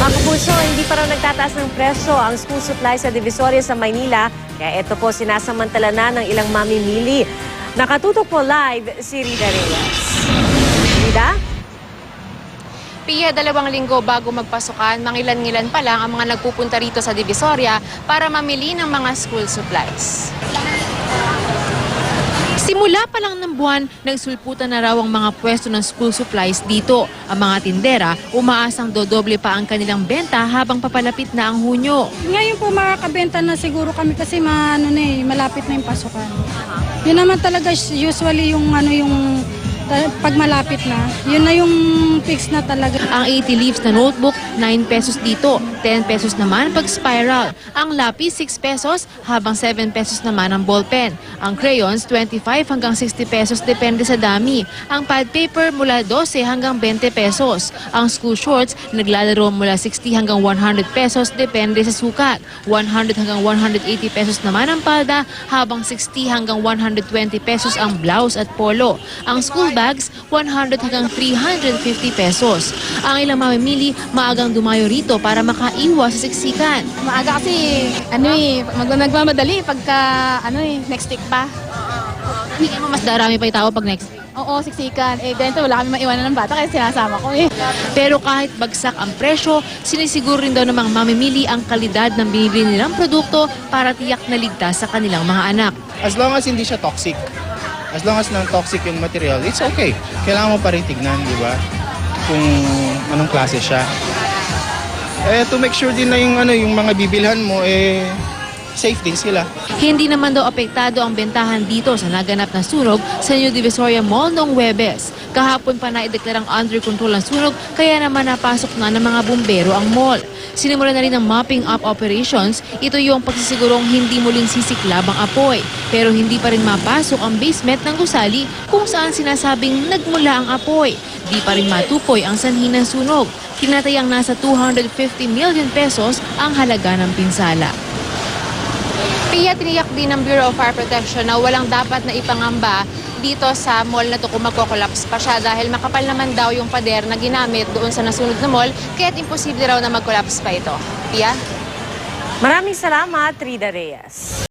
Mga kapuso, hindi pa raw nagtataas ng presyo ang school supply sa Divisoria sa Maynila. Kaya ito po sinasamantala na ng ilang mamimili. Nakatutok po live si Rida Reyes. Rida? Pia, 2 linggo bago magpasukan, mangilan-ngilan pa lang ang mga nagpupunta rito sa Divisoria para mamili ng mga school supplies. Simula pa lang ng buwan, nagsulputan na raw ang mga pwesto ng school supplies dito. Ang mga tindera, umaasang dodoble pa ang kanilang benta habang papalapit na ang Hunyo. Ngayon po makakabenta na siguro kami kasi malapit na yung pasukan. Yun naman talaga usually yung pag malapit na, yun na yung fix na talaga. Ang 80 leaves na notebook, 9 pesos dito. 10 pesos naman pag spiral. Ang lapis, 6 pesos, habang 7 pesos naman ang ballpen. Ang crayons, 25 hanggang 60 pesos depende sa dami. Ang pad paper mula 12 hanggang 20 pesos. Ang school shorts, naglalaro mula 60 hanggang 100 pesos depende sa sukat. 100 hanggang 180 pesos naman ang palda, habang 60 hanggang 120 pesos ang blouse at polo. Ang school bags, 100 hanggang 350 pesos. Ang ilang mamimili, maagang dumayo rito para makaiwas sa siksikan. Maaga kasi, nagmamadali pagka, next week pa. Hindi mo mas darami pa yung tao pag next week. Oo, siksikan. Ganito, wala kami maiwanan ng bata kaya sinasama ko Pero kahit bagsak ang presyo, sinisiguro rin daw ng mga mamimili ang kalidad ng binili nilang produkto para tiyak na ligtas sa kanilang mga anak. As long as hindi siya toxic. As long as non-toxic yung material, it's okay. Kailangan mo pa rin tignan, di ba? Kung anong klase siya. To make sure din na yung mga bibilhan mo, safe din sila. Hindi naman daw apektado ang bentahan dito sa naganap na sunog sa New Divisoria Mall noong Huwebes. Kahapon pa naideklarang under control ang sunog, kaya naman napasok na ng mga bumbero ang mall. Sinimula na rin ang mopping up operations. Ito yung pagsisigurong hindi muling sisiklab ang apoy. Pero hindi pa rin mapasok ang basement ng gusali kung saan sinasabing nagmula ang apoy. Di pa rin matukoy ang sanhi ng sunog. Tinatayang nasa 250 million pesos ang halaga ng pinsala. Pia, tiniyak din ng Bureau of Fire Protection na walang dapat na ipangamba dito sa mall na to kung magkokolaps pa siya dahil makapal naman daw yung pader na ginamit doon sa nasunod na mall, kaya't imposible raw na magkolaps pa ito. Pia? Maraming salamat, Rida Reyes.